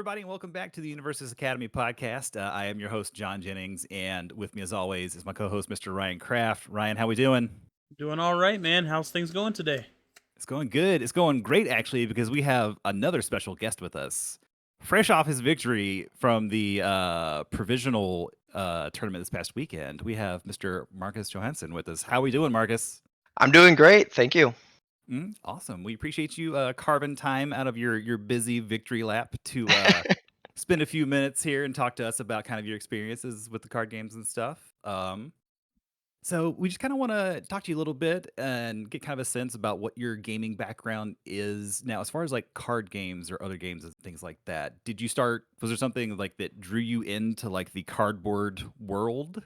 everybody, and welcome back to the Universes Academy podcast. I am your host, John Jennings, and with me, as always, is my co-host, Mr. Ryan Kraft. Ryan, how we doing? Doing all right, man. How's things going today? It's going good. It's going great, actually, because we have another special guest with us. Fresh off his victory from the Provisional tournament this past weekend, we have Mr. Marcus Johansson with us. How we doing, Marcus? I'm doing great, thank you. Awesome. We appreciate you carving time out of your busy victory lap to spend a few minutes here and talk to us about kind of your experiences with the card games and stuff. So we just kind of want to talk to you a little bit and get kind of a sense about what your gaming background is now, as far as like card games or other games and things like that. Did you start? Was there something like that drew you into like the cardboard world?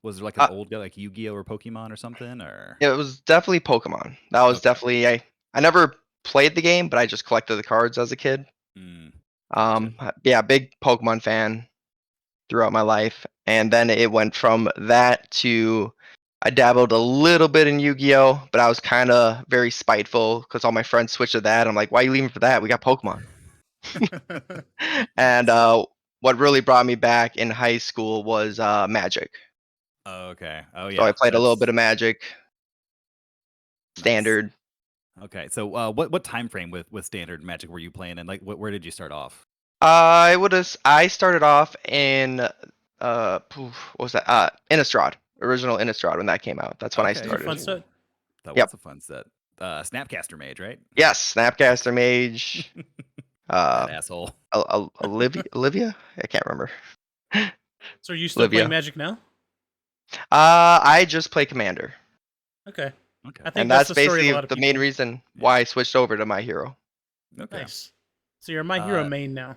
Was there like an Uh, old like Yu-Gi-Oh or Pokemon or something? Or it was definitely Pokemon. That was okay, definitely I never played the game, but I just collected the cards as a kid. gotcha. Yeah, big Pokemon fan throughout my life, and then it went from that to I dabbled a little bit in Yu-Gi-Oh, but I was kind of very spiteful because all my friends switched to that. I'm like, why are you leaving for that? We got Pokemon. And Nice. what really brought me back in high school was Magic. Oh, okay. Oh, So I yeah. played a little bit That's of Magic, nice. Standard. Okay. So, what time frame with Standard Magic were you playing, and like, where did you start off? I started off in what was that? Innistrad, original Innistrad when that came out. That's when I Okay, It's a fun started. cool. set. That Yep. was a fun set. Snapcaster Mage, right? Yes, Snapcaster Mage. That Uh, asshole. Olivia. I can't remember. So are you still playing Olivia. Magic now? I just play Commander, Okay. Okay. I think and that's that's the story of a basically lot of the main people. reason Yeah. why I switched over to My Hero. Okay. Nice. So you're My Hero Uh, main now.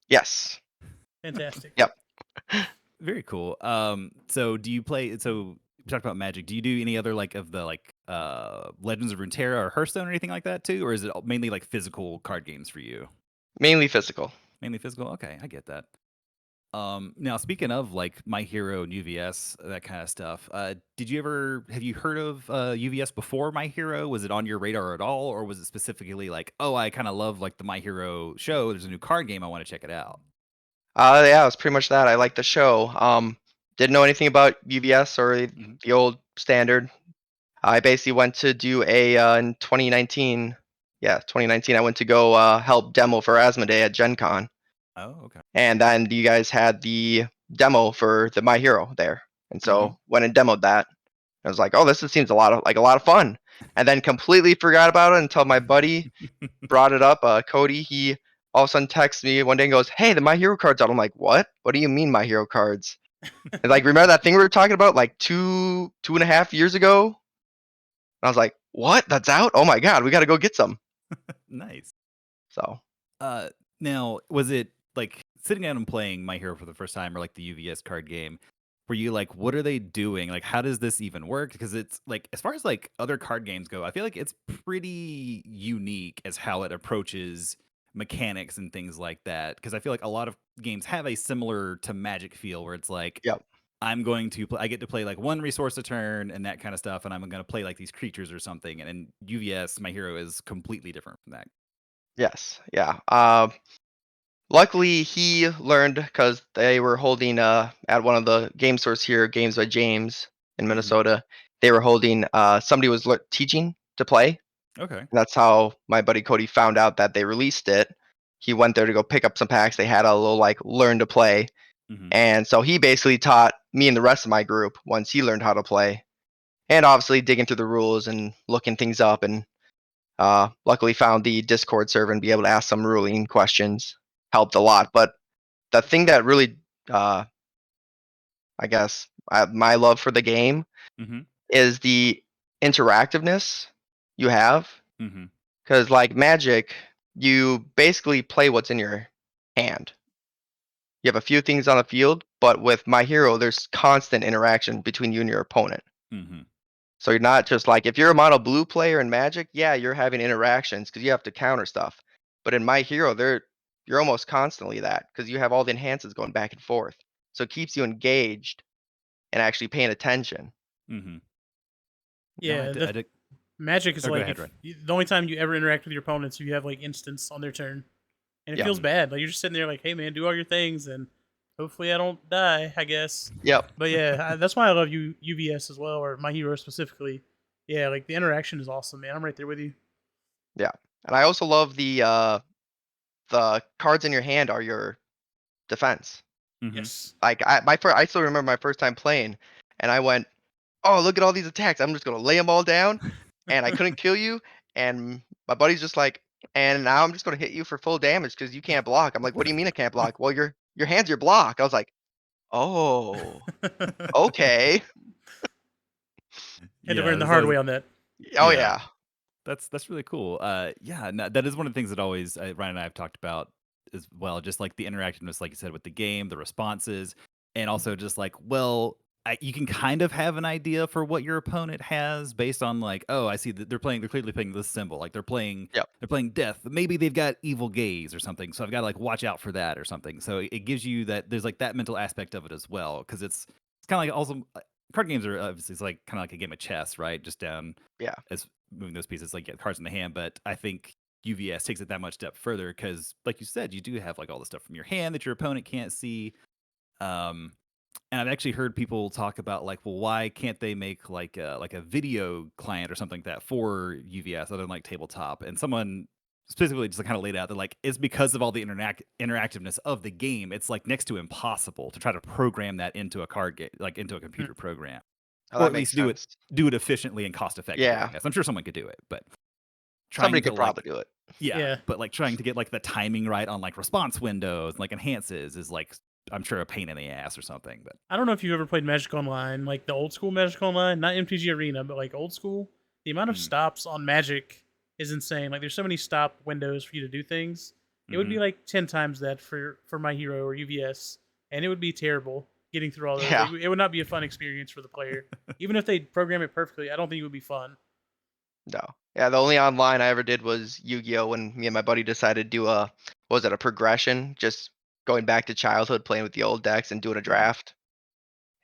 Yes. Fantastic. Yep. very cool. So do you play? So we talked about Magic. Do you do any other like of the like Legends of Runeterra or Hearthstone or anything like that too, or is it mainly like physical card games for you? Mainly physical. Mainly physical. Okay, I get that. Now speaking of like My Hero and UVS, that kind of stuff, have you heard of UVS before My Hero? Was it on your radar at all, or was it specifically like, oh, I kind of love like the My Hero show. There's a new card game. I want to check it out. Yeah, it was pretty much that. I liked the show. Didn't know anything about UVS or Hmm. the old Standard. I basically went to do in 2019. Yeah, 2019. I went to go help demo for Asmodee at Gen Con, Oh, okay. and then you guys had the demo for the My Hero there, and Hmm. so went and demoed that. I was like, oh, this seems a lot of fun, and then completely forgot about it until my buddy brought it up. Cody, he all of a sudden texts me one day and goes, "Hey, the My Hero cards out." I'm like, "What? What do you mean My Hero cards?" And like, remember that thing we were talking about like 2.5 years ago? And I was like, "What? That's out? Oh my god, we got to go get some." Nice. So Uh, Now, was it like sitting down and playing My Hero for the first time, or like the UVS card game? Were you like, what are they doing? Like, how does this even work? Because it's like, as far as like other card games go, I feel like it's pretty unique as how it approaches mechanics and things like that. Because I feel like a lot of games have a similar to Magic feel, where it's like, yep, I get to play like one resource a turn and that kind of stuff, and I'm going to play like these creatures or something. And in UVS, My Hero is completely different from that. yes, yeah. Luckily, he learned because they were holding at one of the game stores here, Games by James in Hmm. Minnesota. They were holding somebody was teaching to play. Okay. And that's how my buddy Cody found out that they released it. He went there to go pick up some packs. They had a little like learn to play. Hmm. And so he basically taught me and the rest of my group once he learned how to play. And obviously digging through the rules and looking things up, and luckily found the Discord server and be able to ask some ruling questions helped a lot. But the thing that really uh, I guess my love for the game Hmm. is the interactiveness you have. Hmm. Because like Magic, you basically play what's in your hand. You have a few things on the field, but with My Hero, there's constant interaction between you and your opponent. Hmm. So you're not just like if you're a mono blue player in Magic, yeah, you're having interactions because you have to counter stuff. But in My Hero, you're almost constantly that because you have all the enhances going back and forth. So it keeps you engaged and actually paying attention. Hmm. No, Yeah, the I did. Magic is Oh, go like ahead, if Ryan. the only time you ever interact with your opponents, you have like instants on their turn. and it Yep. feels Mhm. bad. Like you're just sitting there, like, "Hey, man, do all your things, and hopefully I don't die." I guess. Yep. But yeah, that's why I love UVS as well, or My Hero specifically. Yeah, like the interaction is awesome, man. I'm right there with you. Yeah. And I also love the cards in your hand are your defense. Mhm. Yes. Like I still remember my first time playing, and I went, "Oh, look at all these attacks. I'm just gonna lay them all down," and I couldn't kill you. And my buddy's just like, "And now I'm just gonna hit you for full damage because you can't block." I'm like, "What do you mean I can't block?" Well, your hand's your block. I was like, "Oh, okay." Had to Yeah, learn the there's hard always way on that. Oh yeah. yeah. That's really cool. Yeah, no, that is one of the things that always Ryan and I have talked about as well. Just like the interactiveness, like you said, with the game, the responses, and also just like, well, you can kind of have an idea for what your opponent has based on like, oh, I see that they're clearly playing this symbol, like Yep. they're playing death. Maybe they've got evil gaze or something, so I've got to like watch out for that or something. So it gives you that there's like that mental aspect of it as well, because it's kind of like also card games are obviously it's like kind of like a game of chess, right? Just down Yeah. as moving those pieces, like get cards in the hand. But I think UVS takes it that much step further because, like you said, you do have like all the stuff from your hand that your opponent can't see. Um, and I've actually heard people talk about like, well, why can't they make like a video client or something like that for UVS other than like tabletop? And someone specifically just kind of laid out that like it's because of all the interactiveness of the game. It's like next to impossible to try to program that into a card game, like into a Mm. computer program, Oh, or that at least makes sense. do it efficiently and cost effectively. I Yeah. guess I'm sure someone could do it, but Somebody trying to could probably like do it. yeah, Yeah. but like trying to get like the timing right on like response windows, like enhances is like I'm sure a pain in the ass or something. But I don't know if you've ever played Magic Online, like the old school Magic Online, not MTG Arena, but like old school. The amount of mm, stops on Magic is insane. Like there's so many stop windows for you to do things. It would hmm be like 10 times that for My Hero or UVS, and it would be terrible getting through all those. Yeah. Like it would not be a fun experience for the player. Even if they program it perfectly, I don't think it would be fun. No. Yeah, the only online I ever did was Yu-Gi-Oh! When me and my buddy decided to do what was it, a progression, just going back to childhood, playing with the old decks and doing a hmm draft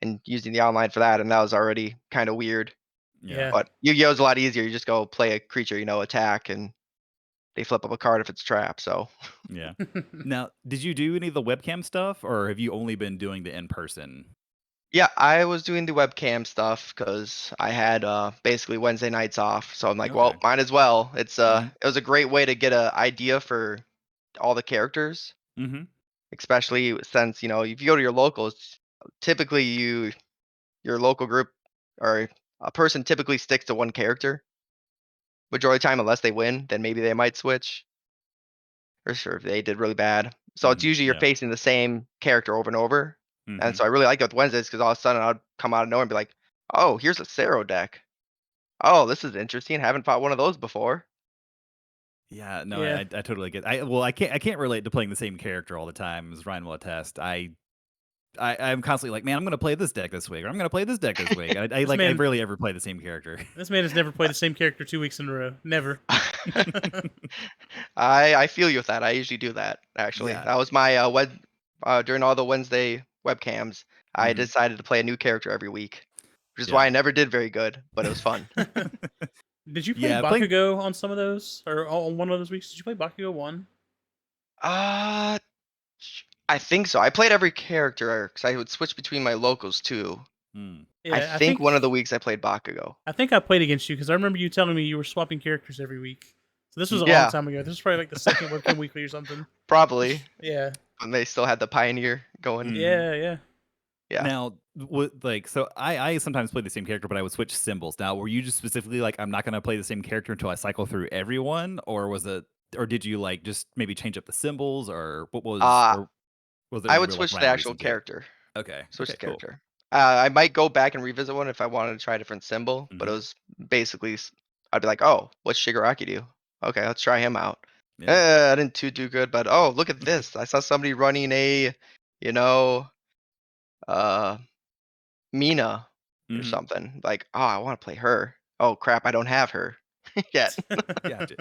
and using the online for that, and that was already kind of weird. yeah, Yeah. But Yu-Gi-Oh! Is a lot easier. You just go play a creature, attack, and they flip up a card if it's trapped. So yeah. Now, did you do any of the webcam stuff, or have you only been doing the in person? yeah, I was doing the webcam stuff because I had basically Wednesday nights off. So I'm like, Okay. well, might as well. hmm It was a great way to get an idea for all the characters. hmm Especially since, if you go to your locals, typically your local group or a person typically sticks to one character majority of the time unless they win, then maybe they might switch or sure if they did really bad. So it's usually you're Yeah. facing the same character over and over. And hmm so I really like it with Wednesdays because all of a sudden I'd come out of nowhere and be like, oh, here's a Sero deck. Oh, this is interesting. Haven't fought one of those before. Yeah, no, Yeah. I totally get. Well, I can't relate to playing the same character all the time, as Ryan will attest. I'm constantly like, man, I'm gonna play this deck this week, or I'm gonna play this deck this week. This I man rarely ever play the same character. this man has never played the same character 2 weeks in a row. Never. I feel you with that. I usually do that actually. Yeah. That was my during all the Wednesday webcams. I hmm decided to play a new character every week, which is Yeah. why I never did very good, but it was fun. Did you play Yeah, playing. Bakugo on some of those, or on one of those weeks? Did you play Bakugo 1? Uh, I think so. I played every character because I would switch between my locals too. Mm, I Yeah, think one of the weeks I played Bakugo. I think I played against you because I remember you telling me you were swapping characters every week. So this was a long Yeah, time ago. This was probably like the second webcam weekly or something. probably. Yeah, When they still had the Pioneer going. mhm. yeah. Yeah. Now, what like so I sometimes play the same character, but I would switch symbols. Now, were you just specifically like I'm not gonna play the same character until I cycle through everyone, or did you like just maybe change up the symbols, Uh, or was there I any would real like switch the rhyme or actual reason to it? character. Okay. Switch Okay. the Cool. character. I might go back and revisit one if I wanted to try a different symbol, but it hmm was basically I'd be like, "Oh, what's Shigaraki do? Okay, let's try him out." Yeah. I didn't do good, but oh, look at this! I saw somebody running you know, uh, Mina or hmm something. Like, oh, I want to play her. Oh crap, I don't have her yet. Gotcha.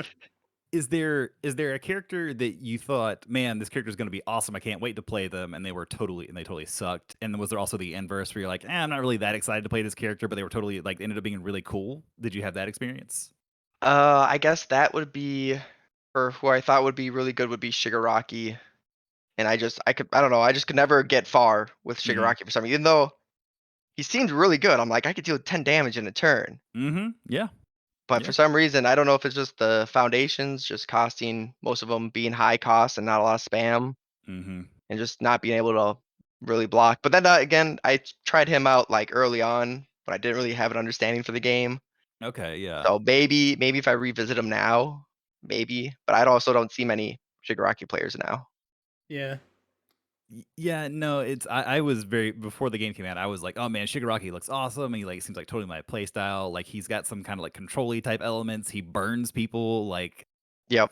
Is there a character that you thought, man, this character is going to be awesome. I can't wait to play them, and they totally sucked. And then was there also the inverse where you're like, I'm not really that excited to play this character, but they were totally like they ended up being really cool. Did you have that experience? I guess that would be. or who I thought would be really good would be Shigaraki. And I don't know, I just could never get far with Mhm. Shigaraki for some reason. Even though he seemed really good, I'm like, I could deal 10 damage in a turn. Mhm. Yeah. But for Yeah. some reason, I don't know if it's just the foundations just costing most of them being high cost and not a lot of spam Mhm. and just not being able to really block. But then again, tried him out like early on, but I didn't really have an understanding for the game. Okay, yeah. So maybe if I revisit him now, maybe. But I also don't see many Shigaraki players now. Yeah. Yeah, no, it's I was very before the game came out, I was like, "Oh man, Shigaraki looks awesome. He like seems like totally my play style. Like he's got some kind of like control-y type elements. He burns people, like Yep.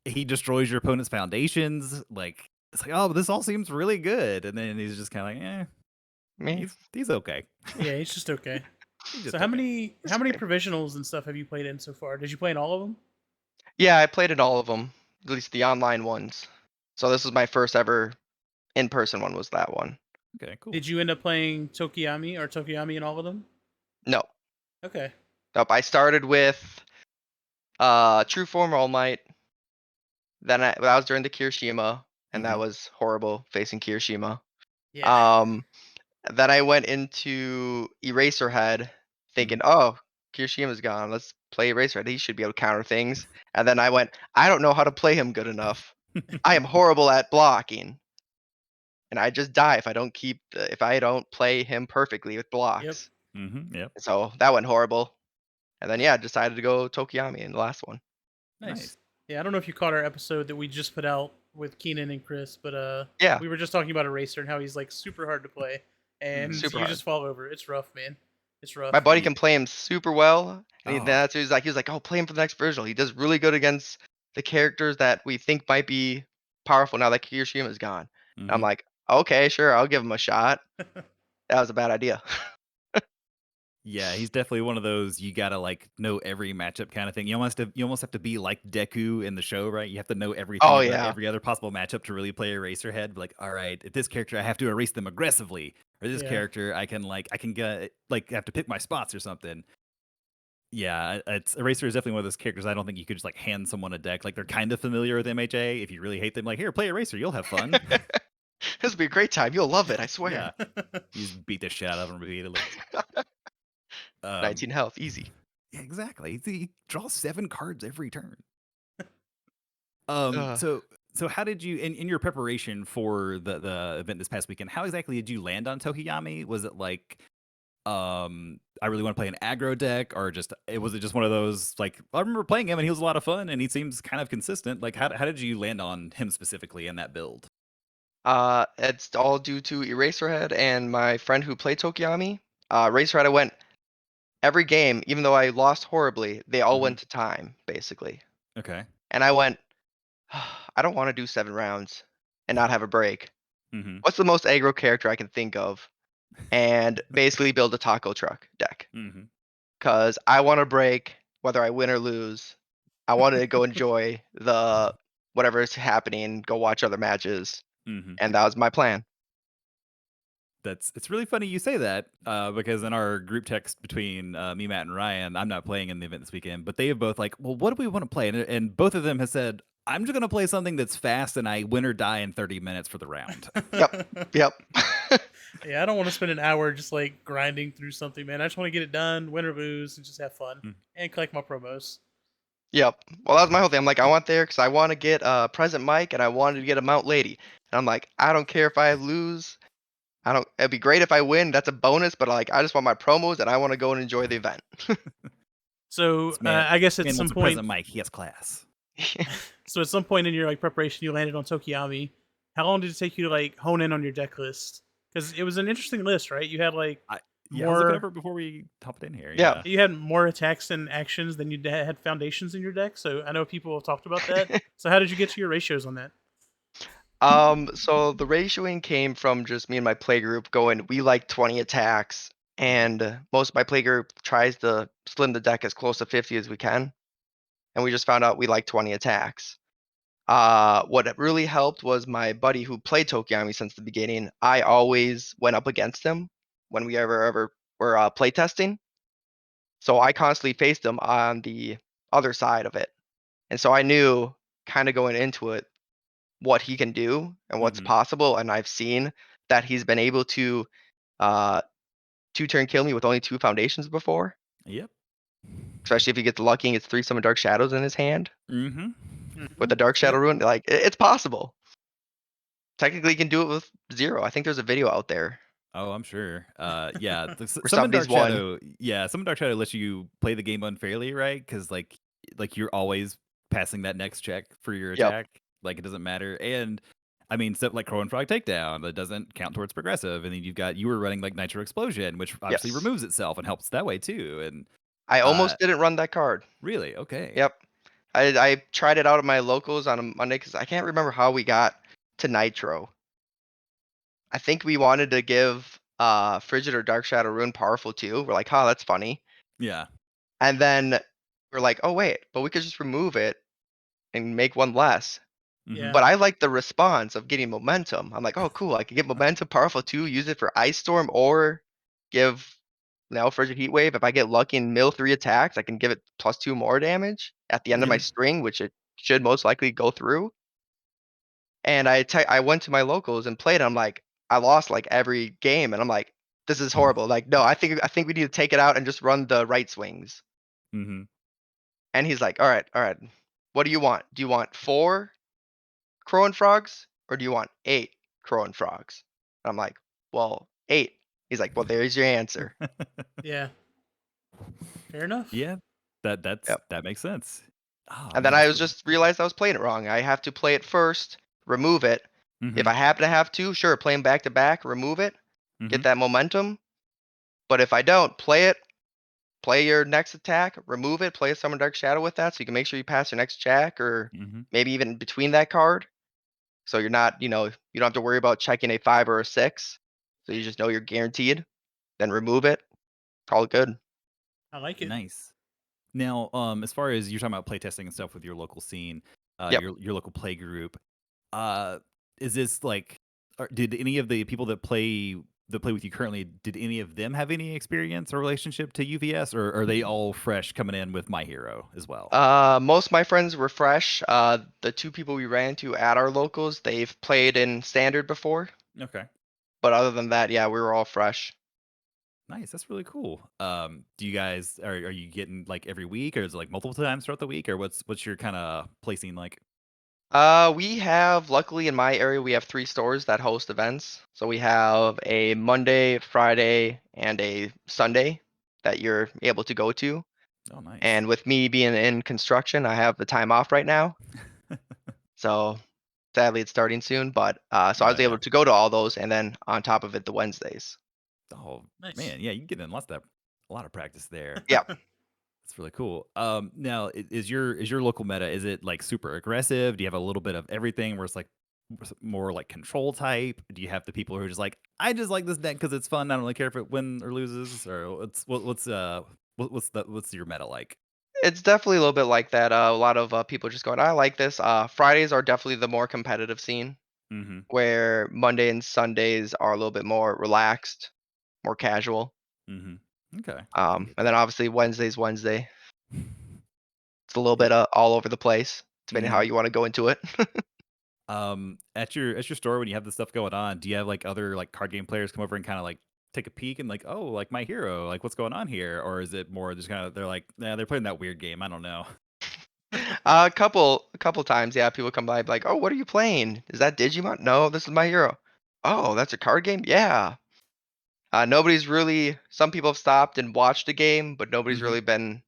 he destroys your opponent's foundations. Like it's like, oh, this all seems really good. And then he's just kind of like, Me. he's okay. Yeah, he's just okay. He's So just how okay. many It's how many okay. provisionals and stuff have you played in so far? Did you play in all of them? Yeah, I played in all of them, at least the online ones. So this was my first ever in-person one. Was that one? Okay, cool. Did you end up playing Tokiyami in all of them? No. Okay. Nope. I started with True Form All Might. Then that was during the Kirishima, and that Mhm. was horrible facing Kirishima. Yeah. Um, then I went into Eraserhead, thinking, Mhm. "Oh, Kirishima's gone. Let's play Eraserhead. He should be able to counter things." And then I went, "I don't know how to play him good enough. I am horrible at blocking, and I just die if I don't play him perfectly with Yep. blocks." Mhm. Yep. So that went horrible. And then yeah, I decided to go Tokiyami in the last one. Nice. Nice. Yeah, I don't know if you caught our episode that we just put out with Keenan and Chris, but Yeah, we were just talking about Eraser and how he's like super hard to play, Mhm. and super you hard. just fall over. It's rough, man. It's My rough. buddy can play him super well, and Oh. that's what he was like, "Oh, play him for the next Virgil. He does really good against the characters that we think might be powerful now that Kirishima's gone." And I'm Mhm. like, "Okay, sure, I'll give him a shot." That was a bad idea. Yeah, he's definitely one of those you gotta like know every matchup kind of thing. You almost have to be like Deku in the show, right? You have to know everything Oh about yeah, every other possible matchup to really play Eraserhead. Like, all right, if this character I have to erase them aggressively, or this Yeah. character I can get like have to pick my spots or something. Yeah, it's Eraser is definitely one of those characters I don't think you could just like hand someone a deck. Like they're kind of familiar with MHA. If you really hate them, like here, play Eraser, you'll have fun. this will be a great time. You'll love it, I Yeah, swear. you just beat the shit out of them repeatedly. 19 Um, health, easy. yeah, exactly. He draws 7 cards every turn. Uh, So how did you in your preparation for the event this past weekend, how exactly did you land on Tokiyami? Was it like I really want to play an aggro deck or just it was it just one of those like I remember playing him and he was a lot of fun and he seems kind of consistent. Like how did you land on him specifically in that build? it's all due to Eraserhead and my friend who played Tokiyami. Eraserhead, I went every game, even though I lost horribly, they all Hmm. went to time, basically. Okay. And I went, I don't want to do 7 rounds and not have a break. Hmm. What's the most aggro character I can think of? And basically build a taco truck deck. Hmm. Because I want to break whether I win or lose. I want to go enjoy the whatever is happening, go watch other matches. Hmm. And that was my plan. It's really funny you say that because in our group text between me, Matt, and Ryan, I'm not playing in the event this weekend, but they have both like, well, what do we want to play? And both of them have said, I'm just gonna play something that's fast and I win or die in 30 minutes for the round. Yep. Yep. Yeah, I don't want to spend an hour just like grinding through something, man. I just want to get it done, win or lose, and just have fun Mm. and collect my promos. Yep. Well, that was my whole thing. I'm like, I want there because I want to get a present mic and I wanted to get a mount lady. And I'm like, I don't care if I lose. I don't. It'd be great if I win. That's a bonus. But like, I just want my promos and I want to go and enjoy the event. So I guess at Man some wants a point, present mic. He has class. so at some point in your like preparation, you landed on Tokiyami. How long did it take you to like hone in on your deck list? Because it was an interesting list, right? You had like I Yeah, I was looking more, over it before we hopped in here. Yeah. Yeah. you had more attacks and actions than you had foundations in your deck. So I know people have talked about that. So how did you get to your ratios on that? So the ratioing came from just me and my play group going, we like 20 attacks, and most of my play group tries to slim the deck as close to 50 as we can. And we just found out we like 20 attacks. What really helped was my buddy who played Tokiyami since the beginning. I always went up against him when we ever were play testing. So I constantly faced him on the other side of it. And so I knew kind of going into it what he can do and what's Mhm. possible, and I've seen that he's been able to uh, two-turn kill me with only 2 foundations before, Yep. especially if he gets lucky and gets 3 Summon Dark Shadows in his hand Mhm. with Mhm. the Dark Yep. Shadow rune. Like, it's possible. Technically, he can do it with 0. I think there's a video out there Oh, I'm sure. Yeah, the where Summon somebody's Dark won. Shadow. Yeah, Summon Dark Shadow lets you play the game unfairly, right? Because like you're always passing that next check for your Yep. attack. Like it doesn't matter. And I mean, stuff like Crow and Frog Takedown that doesn't count towards progressive. And then you were running like Nitro Explosion, which obviously Yes. removes itself and helps that way too. And I uh, almost didn't run that card. really, okay, Yep. I tried it out at my locals on a Monday because I can't remember how we got to Nitro. I think we wanted to give Frigid or Dark Shadow Rune powerful too. We're like, "Huh, that's funny." yeah, And then we're like, "Oh wait, but we could just remove it and make one less." hmm, Yeah. But I like the response of getting momentum. I'm like, "Oh cool, I can get momentum powerful too, use it for Ice Storm or give now Frigid Heat Wave. If I get lucky and mill 3 attacks, I can give it +2 more damage at the end of my Mhm. string, which it should most likely go through." And I went to my locals and played, I'm like, I lost, like, every game, and I'm like, "This is horrible." Like, "No, I think we need to take it out and just run the right swings." hmm. And he's like, alright. What do you want? Do you want 4 Crow and Frogs, or do you want 8 Crow and Frogs?" And I'm like, "Well, 8." He's like, "Well, there's your answer." Yeah. Fair enough. Yeah, Yep. that makes sense. Oh And then man, I that's was really just cool. realized I was playing it wrong. I have to play it first, remove it. If Hmm, I happen to have to, sure, play 'em back to back, remove it, hmm, get that momentum. But if I don't, play your next attack, remove it, play a Summon Dark Shadow with that so you can make sure you pass your next check or hmm. maybe even between that card. So you're not, you don't have to worry about checking a 5 or a 6. So you just know you're guaranteed. Then remove it. Call it good. I like it. Nice. Now, as far as you're talking about playtesting and stuff with your local scene, Yep. your local play group, uh, is this like, did any of the people that play with you currently, did any of them have any experience or relationship to UVS, or are they all fresh coming in with My Hero as well? Most of my friends were fresh. The 2 people we ran into at our locals, they've played in standard before. Okay, But other than that, yeah, we were all fresh. nice. That's really cool. Do you guys are you getting like every week, or is it like multiple times throughout the week, or what's your kind of placing like? We have, luckily in my area, we have 3 stores that host events. So we have a Monday, Friday, and a Sunday that you're able to go to. Oh, nice. And with me being in construction, I have the time off right now. So sadly, it's starting soon. But so I Oh was able yeah. to go to all those, and then on top of it, the Wednesdays. Oh Nice. man, yeah, you get in a lot of practice there. Yeah. That's really cool. Now is your local meta, is it like super aggressive? Do you have a little bit of everything where it's like more like control type? Do you have the people who are just like, I just like this deck because it's fun. I don't really care if it wins or loses, or what's your meta like? It's definitely a little bit like that. A lot of people just going, I like this. Fridays are definitely the more competitive scene, Mm-hmm. where Monday and Sundays are a little bit more relaxed, more casual. Mm-hmm. Okay. I can get And then that. obviously Wednesday's Wednesday. It's a little bit all over the place, depending how Mm-hmm. you want to go into it. At your store when you have this stuff going on, do you have like other like card game players come over and kind of like take a peek and like, oh, like My Hero, like what's going on here? Or is it more just kind of they're like, nah, they're playing that weird game. I don't know. A couple times, yeah, people come by and be like, "Oh, what are you playing? Is that Digimon?" "No, this is My Hero." "Oh, that's a card game?" "Yeah." Nobody's really. Some people have stopped and watched the game, but nobody's Hmm. really been.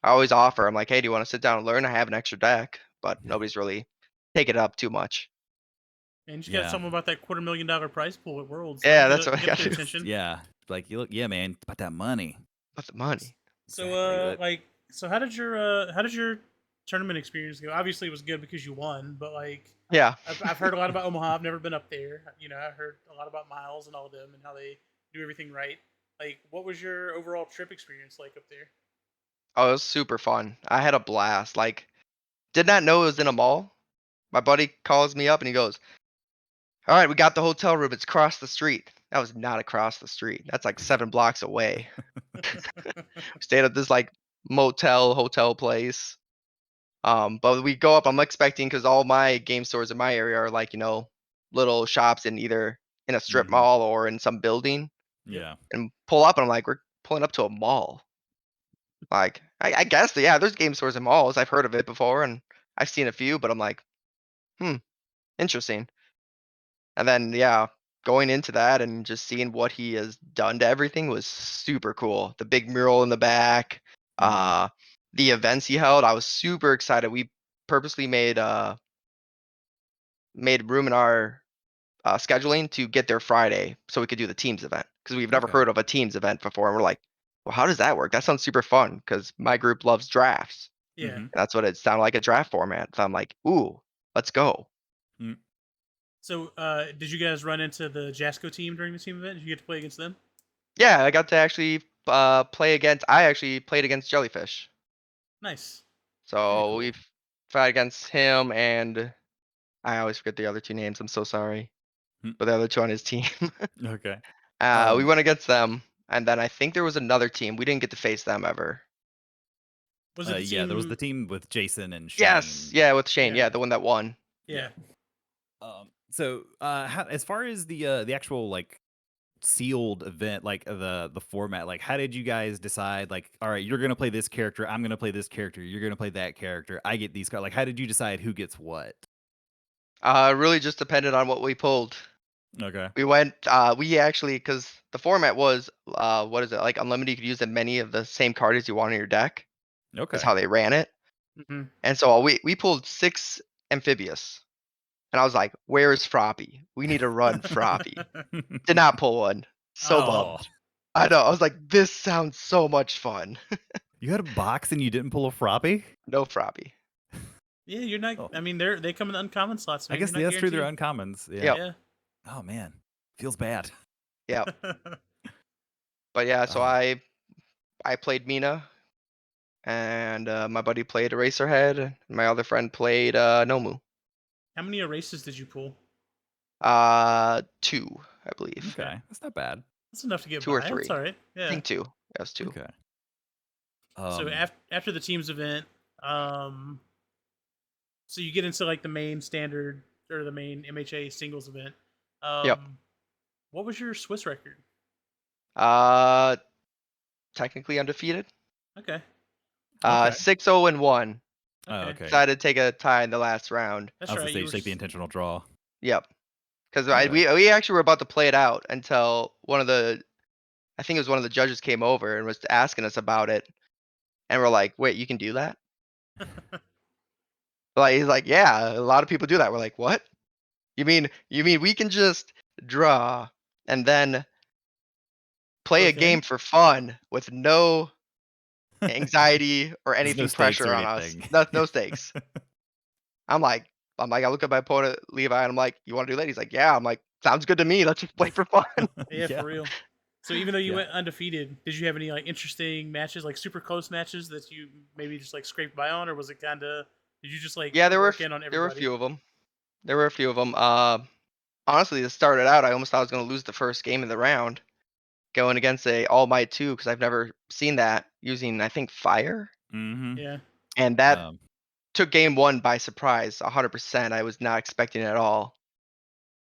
I always offer. I'm like, "Hey, do you want to sit down and learn? I have an extra deck," but nobody's really taken it up too much. And you just got Yeah. something about that $250,000 prize pool at Worlds. That'll Yeah, get that's what I get got their to do. attention. Yeah. Like you look, yeah, man, about that money. With the money. So Exactly. how did your tournament experience go? Obviously, it was good because you won, but like Yeah. I've heard a lot about Omaha. I've never been up there. You know, I've heard a lot about Miles and all of them and how they do everything right. Like, what was your overall trip experience like up there? Oh, it was super fun. I had a blast. Like, did not know it was in a mall. My buddy calls me up and he goes, "All right, we got the hotel room. It's across the street." That was not across the street. That's like 7 blocks away. We stayed at this like motel, hotel place. But we go up, I'm expecting, because all my game stores in my area are like, little shops in either in a strip Mhm. mall or in some building, Yep. Yeah. and pull up and I'm like, we're pulling up to a mall. Like, I guess, yeah, there's game stores in malls. I've heard of it before and I've seen a few, but I'm like, hmm, interesting. And then, yeah, going into that and just seeing what he has done to everything was super cool. The big mural in the back, Mhm. the events he held, I was super excited. We purposely made room in our scheduling to get there Friday so we could do the teams event because we've never Okay. heard of a teams event before. And we're like, well, how does that work? That sounds super fun because my group loves drafts. Yeah. Mhm. That's what it sounded like, a draft format. So I'm like, ooh, let's go. Mm. So, did you guys run into the Jasco team during the team event? Did you get to play against them? Yeah, I got to actually play against. I actually played against Jellyfish. Nice. Very So cool. we fought against him, and I always forget the other two names. I'm so sorry. Mm. But the other two on his team. Okay. We went against them, and then I think there was another team. We didn't get to face them ever. Was it the Yeah, there was team? the team with Jason and Yes, Shane. yeah, with Shane. Yeah. Yeah, the one that won. Yeah. So, how, as far as the actual like sealed event, like the format, like how did you guys decide? Like, all right, you're gonna play this character, I'm gonna play this character, you're gonna play that character, I get these cards. Like, how did you decide who gets what? Really just depended on what we pulled. Okay. We went. We actually, because the format was, what is it, like unlimited? You could use as many of the same card as you want in your deck. Is Okay. how they ran it. Hmm. And so we pulled 6 amphibious. And I was like, where is Froppy? We need to run Froppy. Did not pull one. So Oh, Oh, bummed. I know. I was like, this sounds so much fun. you had a box and you didn't pull a Froppy? No Froppy. yeah. You're not. Oh, I mean, they come in the uncommon slots, I man. guess You're not that's true. They're guaranteed. uncommons. Yeah. Yep. Yeah. Oh man, feels bad. Yep. But yeah, so Oh, I played Mina, and my buddy played Eraserhead, and my other friend played Nomu. How many erases did you pull? 2, I believe. Okay, okay, that's not bad. that's enough to get 2 or by. That's 3. all right. I Yeah. think 2. Yes, 2. Okay. So Um. after the teams event, um, so you get into like the main standard or the main MHA singles event. Yep. What was your Swiss record? Uh, technically undefeated. Okay. Okay. 6-0-1. Oh, Okay. okay. Decided to take a tie in the last round. That's I was gonna right. say You you were. take the intentional draw. Yep. Because Okay. we actually were about to play it out until I think it was one of the judges came over and was asking us about it, and we're like, wait, you can do that? Like, he's like, yeah, a lot of people do that. We're like, what? You mean we can just draw and then play a Both game in. for fun with no anxiety or There's no anything stakes pressure or on us? anything. No stakes. I'm like, I look at my opponent Levi, and I'm like, you want to do that? He's like, yeah. I'm like, sounds good to me. Let's just play for fun. Yeah, Yeah. for real. So even though you Yeah. went undefeated, did you have any like interesting matches, like super close matches that you maybe just like scraped by on, or was it kind of did you just like Yeah, work in on there were a everybody? few of them. There were a few of them. Honestly, to start it out, I almost thought I was going to lose the first game of the round going against a All Might 2 because I've never seen that using, I think, fire. Mm-hmm. Yeah. And that Um. took game 1 by surprise, 100%. I was not expecting it at all.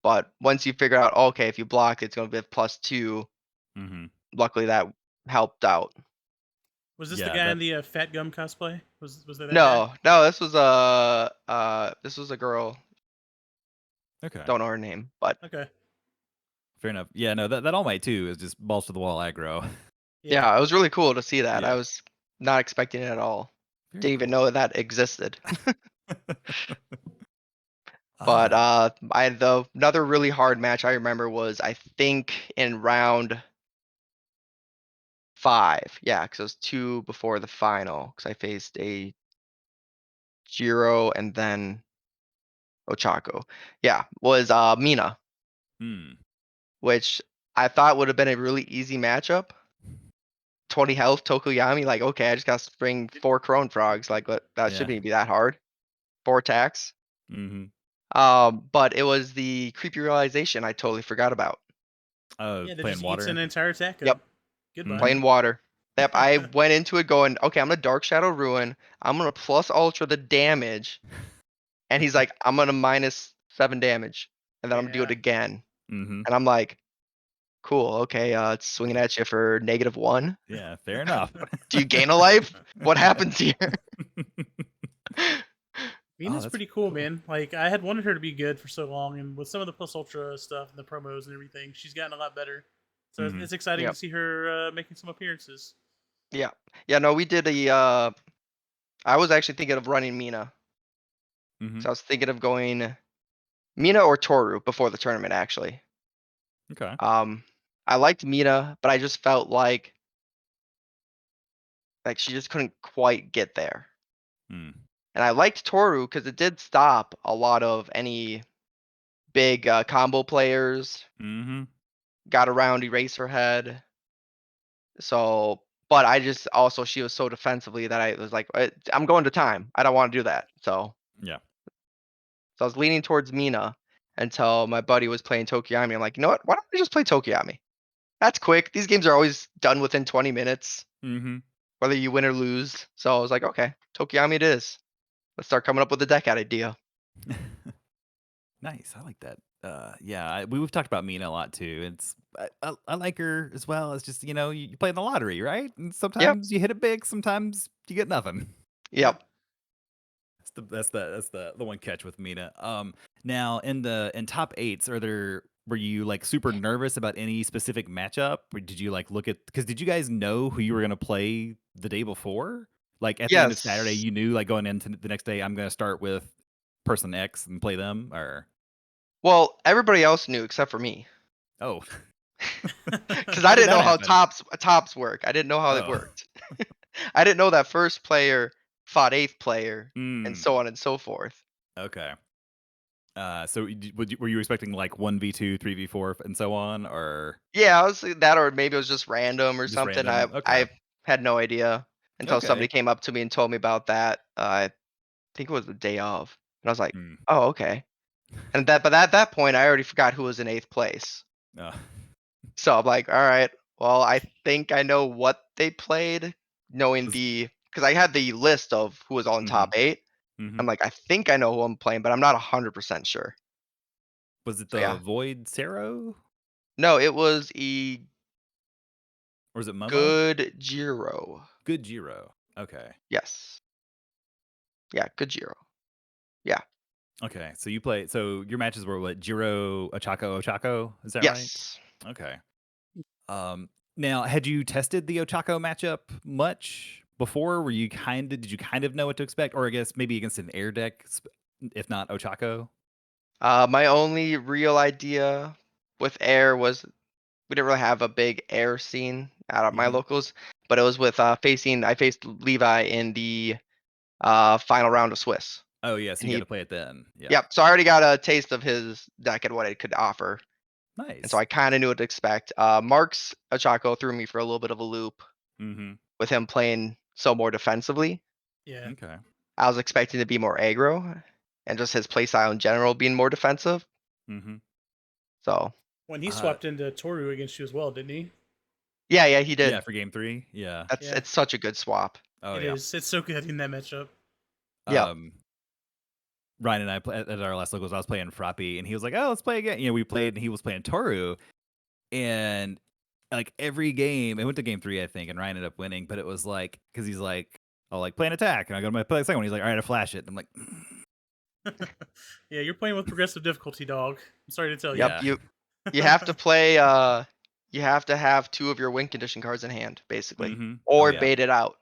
But once you figure out, okay, if you block, it's going to be a +2. Mm-hmm. Luckily, that helped out. Was this the Yeah. guy That. in the Fat Gum cosplay? Was there that guy? No, this was a girl. Okay. Don't know her name, but Okay. Fair enough. Yeah. No. That All Might too is just balls to the wall aggro. Yeah. yeah, it was really cool to see that. I Yeah. was not expecting it at all. Very Didn't even cool. know that existed. But Ah. another really hard match I remember was, I think, in round 5. Yeah, because it was 2 before the final. Because I faced a Jiro and then Ochako. Yeah, was Mina, Hmm. which I thought would have been a really easy matchup. 20 health, Tokoyami. Like, okay, I just got to bring 4 Crone Frogs. Like, that Yeah. shouldn't be that hard. 4 attacks. Mm-hmm. But it was the creepy realization I totally forgot about. Oh, Yeah, that playing just eats water. an entire attack Yep, up. Goodbye. Mm-hmm. plain water. Yep, I went into it going, okay, I'm gonna Dark Shadow Ruin. I'm gonna plus Ultra the damage, and he's like, I'm gonna -7 damage, and then I'm gonna do it Yeah. again, Mhm. and I'm like, cool, okay, it's swinging at you for -1. Yeah, fair enough. Do you gain a life? What happens here? Oh, Mina's that's pretty cool, cool. man. Like I had wanted her to be good for so long, and with some of the Plus Ultra stuff and the promos and everything, she's gotten a lot better. So Mhm. it's exciting to Yep, see her making some appearances. yeah, yeah. No, we did a. I was actually thinking of running Mina, Mhm. so I was thinking of going Mina or Toru before the tournament. Actually, Okay. um, I liked Mina, but I just felt like she just couldn't quite get there. Mm. And I liked Toru because it did stop a lot of any big combo players, Mhm. got around Eraserhead. So, but I just also she was so defensively that I was like, I'm going to time. I don't want to do that. Yeah. So I was leaning towards Mina until my buddy was playing Tokiyami. I'm like, you know what? Why don't we just play Tokiyami? That's quick. These games are always done within 20 minutes, Mhm. whether you win or lose. So I was like, okay, Tokiyami it is. Let's start coming up with a deck idea. Nice. I like that. Yeah, we've talked about Mina a lot too. I like her as well. It's just you play the lottery, right? And Yep. sometimes you hit it big, sometimes you get nothing. Yep. That's the one catch with Mina. Now in top eights, were you like super nervous about any specific matchup, or did you like look at because did you guys know who you were gonna play the day before? Like at the end of Saturday, Yes. you knew like going into the next day, I'm gonna start with person X and play them, or Well, everybody else knew except for me. oh, Because I how did didn't that know how happen? tops work. I didn't know how it Oh, worked. I didn't know that first player fought eighth player, and mm, so on and so forth. okay. So were you expecting like 1v2, 3v4, and so on, or Yeah, I was that, or maybe it was just random or just something. random? Okay, I had no idea until somebody okay. came up to me and told me about that. I think it was the day of, and I was like, Mm. "Oh, okay." But at that point, I already forgot who was in eighth place. Uh, So I'm like, "All right, well, I think I know what they played, knowing was because I had the list of who was all in mhm, top eight. I'm mhm. like, I think I know who I'm playing, but I'm not 100% sure. Was it So the yeah, Void Sero no, it was a or was it Momo? good Giro. Good Jiro. Okay. Yes, yeah, good Giro. Yeah. Okay. So your matches were what? Jiro, Ochako? Is that right? Yes. Okay. Now had you tested the Ochako matchup much before? Did you kind of know what to expect? Or I guess maybe against an air deck, if not Ochako? My only real idea with air was we didn't really have a big air scene out of my Hmm. locals, but it was with I faced Levi in the final round of Swiss, Oh yeah, so and you got he to play it then. Yeah. yep. So I already got a taste of his deck and what it could offer, and so Nice. I kind of knew what to expect. Mark's Achako threw me for a little bit of a loop Hmm. with him playing so more defensively. Yeah. Okay. I was expecting to be more aggro, and just his playstyle in general being more defensive. Hmm. So When he Uh, swapped into Toru against you as well, didn't he? yeah, yeah, he yeah, did. for game three. Yeah. That's Yeah. it's such a good swap. Oh It yeah. is. It's so good in that matchup. Yep. Um, Ryan and I at our last locals, I was playing Froppy, and he was like, "Oh, let's play again." We played, and he was playing Toru, and like every game, it went to game three, I think, and Ryan ended up winning. But it was like because he's like, "I'll like play an attack," and I go to my play the second one. He's like, "All right, I flash it." And I'm like, Yeah, you're playing with progressive difficulty, dog. I'm sorry to tell you. Yep. "Yeah." You have to play. You have to have two of your win condition cards in hand, basically, Mm-hmm. Oh or yeah. bait it out.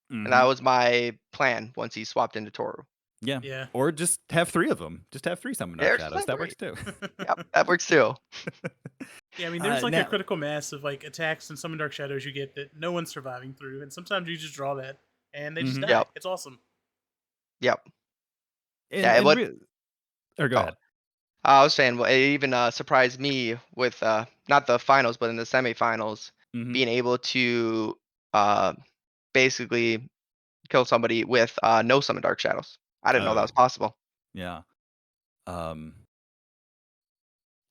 And that Mm-hmm. was my plan once he swapped into Toru. Yeah. Yeah. Or just have three of them. Just have three Summon Dark There's Shadows. that That works three. too. Yep, that works too. Yeah, I mean, there's like a Now, critical mass of like attacks and summon dark shadows you get that no one's surviving through, and sometimes you just draw that and they just mm-hmm. die. Yep. It's awesome. Yep. and Yeah. and re- or go Oh, ahead. I was saying, well, it even surprised me with not the finals, but in the semifinals, Mm-hmm. being able to uh basically kill somebody with no summon dark shadows. I didn't know that was Oh possible. yeah. Um,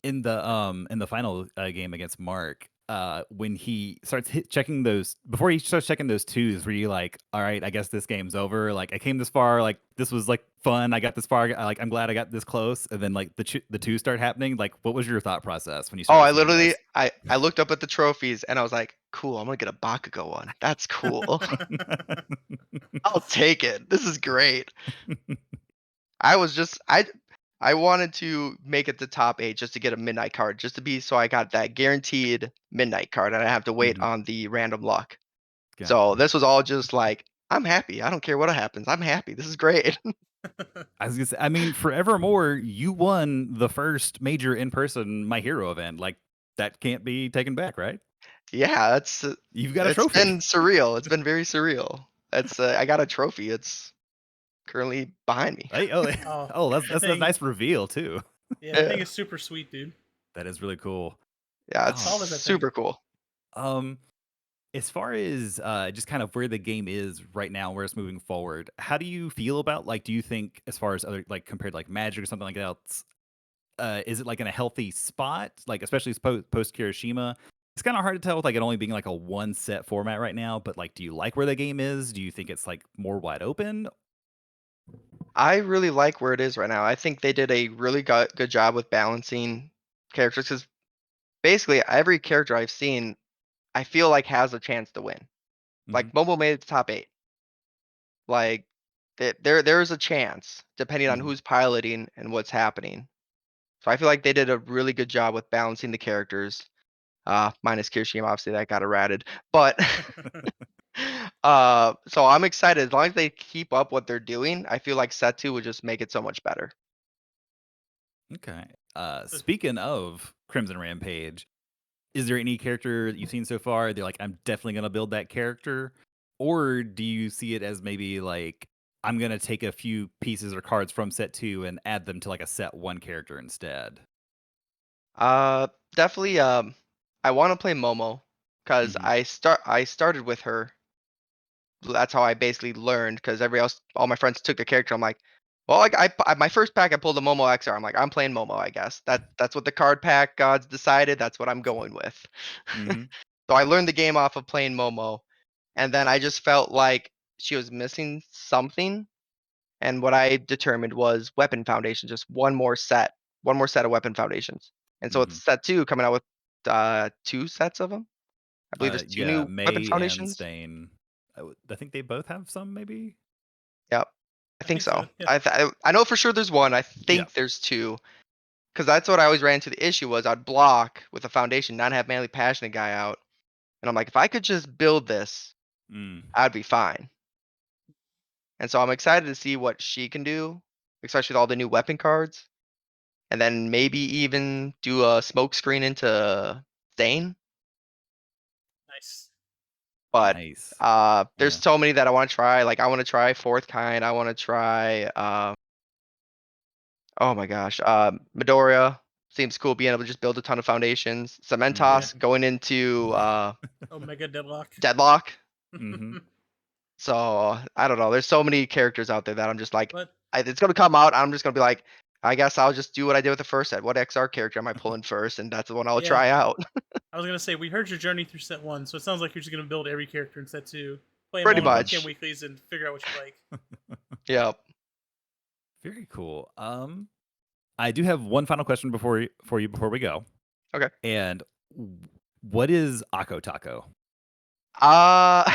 in the final game against Mark, when he starts checking those before he starts checking those twos, were you like, all right, I guess this game's over. Like I came this far, like this was like fun. I got this far. Like I'm glad I got this close. And then like the twos start happening. Like what was your thought process when you Oh, started I seeing literally those? I looked up at the trophies and I was like, cool, I'm gonna get a Bakugo one. That's cool. I'll take it. This is great. I was just I wanted to make it the top 8 just to get a midnight card, just to be so I got that guaranteed midnight card and I have to wait Mhm. on the random luck. So Gotcha. this was all just like, I'm happy. I don't care what happens. I'm happy. This is great. I was gonna say, I mean, forevermore, you won the first major in-person My Hero event. Like that can't be taken back, right? Yeah, that's You've got a it's trophy. been surreal. It's been very surreal. It's I got a trophy. It's currently behind me. Hey, oh, Oh, oh, that's that that's a thing. nice reveal too. Yeah, that thing Yeah, is super sweet, dude. That is really cool. yeah, How it's Oh, tall is that thing? super cool. um, as far as just kind of where the game is right now, where it's moving forward, how do you feel about like? Do you think, as far as other like compared to like Magic or something like that, is it like in a healthy spot? Like especially post Kirishima, it's kind of hard to tell with like it only being like a one set format right now. But like, do you like where the game is? Do you think it's like more wide open? I really like where it is right now. I think they did a really good job with balancing characters because basically every character I've seen, I feel like has a chance to win. Hmm. Like Momo made it to top 8. Like there's a chance depending on Hmm. who's piloting and what's happening. So I feel like they did a really good job with balancing the characters. Minus Kirishima, obviously that got errated. But so I'm excited. As long as they keep up what they're doing, I feel like set 2 would just make it so much better. Okay. Speaking of Crimson Rampage, is there any character that you've seen so far they're like, I'm definitely gonna build that character? Or do you see it as maybe like I'm gonna take a few pieces or cards from set two and add them to like a set one character instead? Uh, definitely. I want to play Momo because Hmm. I started with her. That's how I basically learned because everybody else, all my friends took the character. I'm like, well, like my first pack I pulled a Momo XR. I'm like, I'm playing Momo. I guess that's what the card pack gods decided. That's what I'm going with. Hmm. So I learned the game off of playing Momo, and then I just felt like she was missing something. And what I determined was weapon foundation, just one more set of weapon foundations. And so it's Hmm. set 2 coming out with 2 sets of them. I believe there's 2 Yeah, new weapon May and foundations. Stain. I think they both have some, maybe. Yep, I I think think so. so. Yeah. I know for sure there's one. I Yeah. think there's 2 because that's what I always ran into the issue was I'd block with a foundation, not have manly passionate guy out, and I'm like, if I could just build this, Mm. I'd be fine. And so I'm excited to see what she can do, especially with all the new weapon cards. And then maybe even do a smoke screen into Stain. Nice. But Nice. there's Yeah. so many that I want to try. Like I want to try Fourth Kind. I want to try oh my gosh, Midoriya seems cool being able to just build a ton of foundations. Hmm. Yeah. Cementos going into Omega Deadlock. Deadlock. Hmm. So I don't know. There's so many characters out there that I'm just like, But it's gonna come out. I'm just gonna be like, I guess I'll just do what I did with the first set. What XR character am I pulling first? And that's the one I'll yeah, try out. I was gonna say we heard your journey through set 1, so it sounds like you're just gonna build every character in set 2, play them Pretty all in weekend much. weeklies, and figure out what you like. Yeah. Very cool. I do have one final question before we go. Okay. And what is Ako Taco? Uh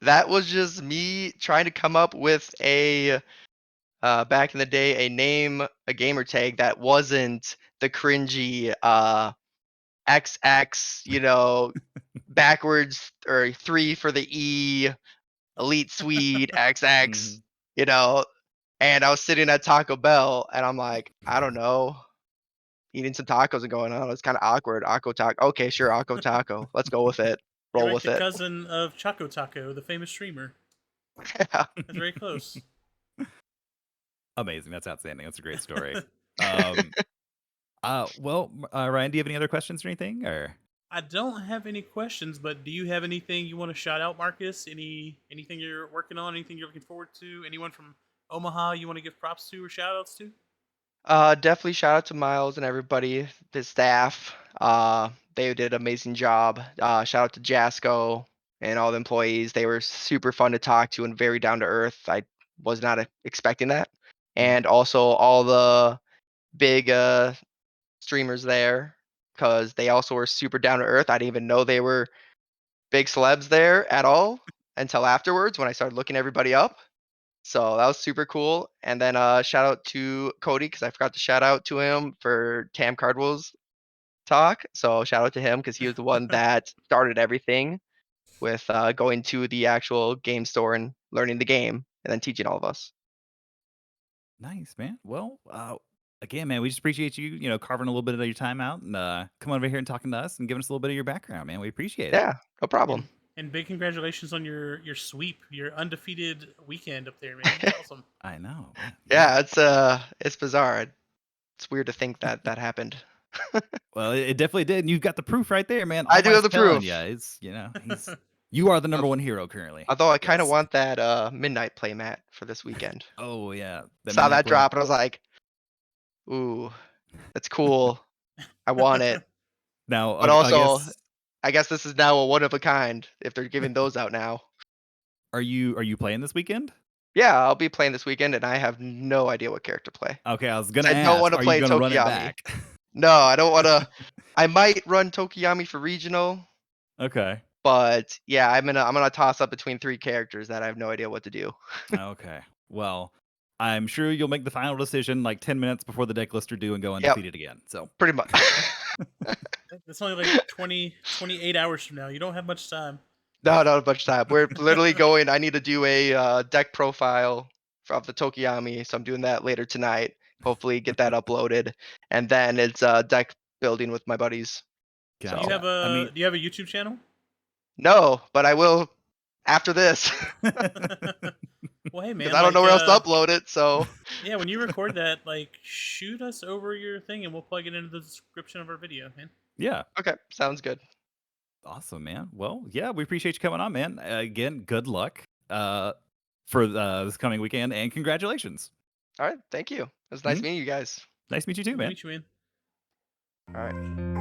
that was just me trying to come up with a back in the day a name, a gamer tag that wasn't the cringy XX, backwards or 3 for the E, Elite Suite, XX, Mhm. you know. And I was sitting at Taco Bell and I'm like, I don't know, eating some tacos and going, oh, it's kind of awkward. Akko Taco. Okay, sure, Akko Taco. Let's go with it. You're Roll like with the it. cousin of Choco Taco, the famous streamer. That's very close. Amazing. That's outstanding. That's a great story. Um, well, Ryan, do you have any other questions or anything? Or I don't have any questions, but do you have anything you want to shout out, Marcus? Anything you're working on? Anything you're looking forward to? Anyone from Omaha you want to give props to or shout outs to? Definitely shout out to Miles and everybody, his staff. They did an amazing job. Shout out to Jasco and all the employees. They were super fun to talk to and very down to earth. I was not expecting that. Mhm. And also all the big streamers there, because they also were super down to earth. I didn't even know they were big celebs there at all until afterwards when I started looking everybody up. So that was super cool. And then shout out to Cody because I forgot to shout out to him for Tam Cardwell's talk. So shout out to him because he was the one that started everything with going to the actual game store and learning the game and then teaching all of us. Nice, man. Well, again, man, we just appreciate you, carving a little bit of your time out and coming over here and talking to us and giving us a little bit of your background, man. We appreciate it. Yeah, no problem. And big congratulations on your sweep, your undefeated weekend up there, man. That's awesome. I know, man. Yeah, it's bizarre. It's weird to think that that happened. Well, it definitely did. And you've got the proof right there, man. I All do have Mike's the telling proof. you, you are the number Al- one hero currently. Although I kind of Yes. want that midnight playmat for this weekend. Oh yeah, the Saw midnight that play. drop and I was like, ooh, that's cool. I want it. Now, But I also, guess I guess this is now a one of a kind if they're giving those out now. are you playing this weekend? Yeah, I'll be playing this weekend and I have no idea what character to play. Okay, I was 'Cause gonna I don't want ask, to are you play gonna run it Tokiyami. back? No, I don't want to. I might run Tokiyami for regional, Okay. but yeah, I'm gonna toss up between three characters that I have no idea what to do. Okay. Well, I'm sure you'll make the final decision like 10 minutes before the deck list are due and go Yep, undefeated again. So, pretty much. That's only like 28 hours from now. You don't have much time. No, not much time. We're literally going. I need to do a deck profile of the Tokiyami, so I'm doing that later tonight. Hopefully, get that uploaded, and then it's deck building with my buddies. Do you So have gotcha. I mean, a YouTube channel? no, but I will after this Well, hey because man, I don't know like where else to upload it. So yeah, when you record that, like shoot us over your thing and we'll plug it into the description of our video, man. yeah. okay, sounds good. Awesome, man. Well, yeah, we appreciate you coming on, man. Again, good luck for this coming weekend and congratulations. All right, thank you. It was nice Mhm. meeting you guys. Nice to meet you too, Good to man. meet you, man. All right.